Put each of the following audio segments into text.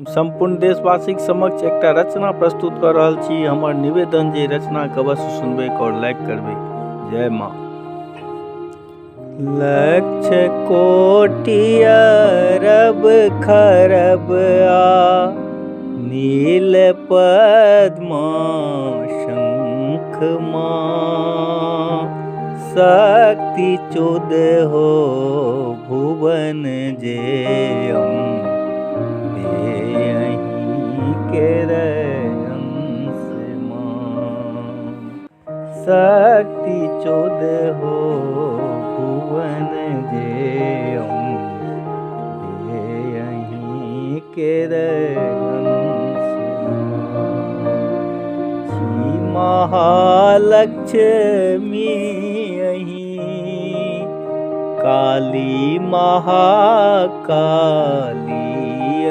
संपूर्ण देशवासी के समक्ष एकटा रचना प्रस्तुत कर रहल छी। हमर निवेदन जे रचना के अवश्य सुनबे और लाइक करबे। जय माँ। लक्ष्य कोटि अरब खरब आ नील पद्मा शंख माँ शक्ति चुद हो भुवन जे अंश माँ शक्ति चुद हो भुवन जे महालक्ष्मी अहीं काली महाकाली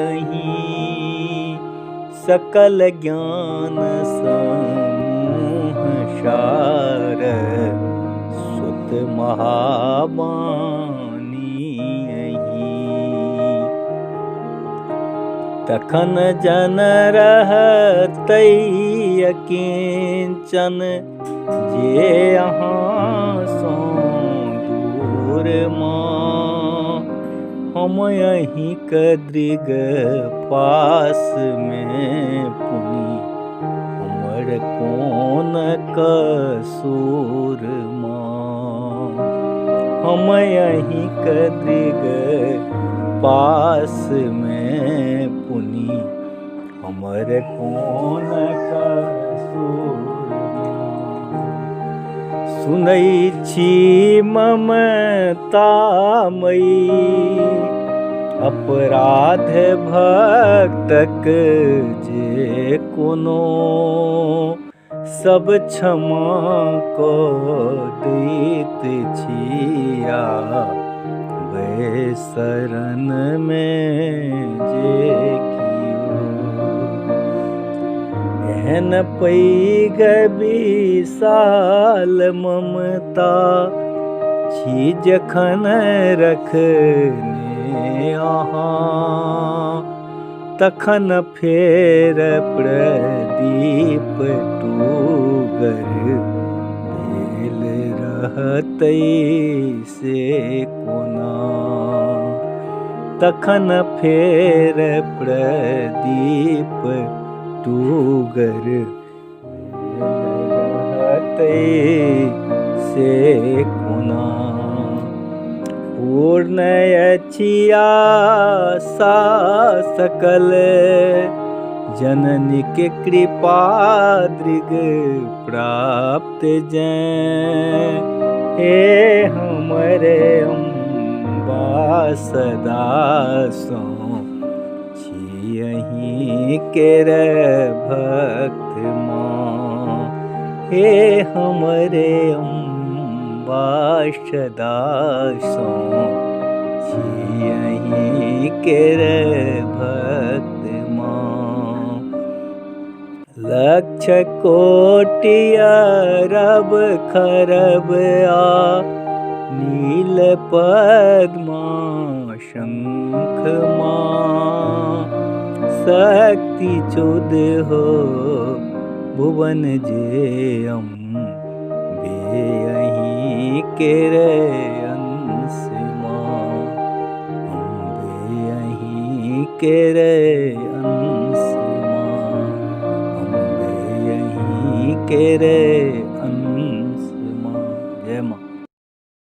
अहीं सकल ज्ञान समूह सार सुत महाबानी अहीं तखन जन रहतै अकिंचन जे अहाँ सँ दूर माँ हम यहीं कदृग पास में पुनि हमर कोन कसूर माँ हम यहीं कदृग पास में पुनि हमर कोन कसूर सुनै छी ममतामयी अपराध भक्तक जे कोनो सब क्षमा कऽ दैत छिया शरण में जे कियो एहन पैघ विशाल ममता छी जखन रखने अहाँ तखन फेर प्रदीप टूगर भेल रहतै से कोना तखन फेर प्रदीप टूगर रहतै से कोना पूर्ण अछि आशा सकल जननी के कृपा दृग प्राप्त जय हे हमरे अम्बा सदा सो छी अहीं केर भक्त माँ हे हमरे अम्बा सदा सो छी अहीं केर भक्त लक्ष्य कोटि अरब खरब आ नील पद्मा शंख माँ शक्ति चुद हो भुवन जे अम्बे अहीं केर अंश माँ अम्बे अहीं केर अंश केरे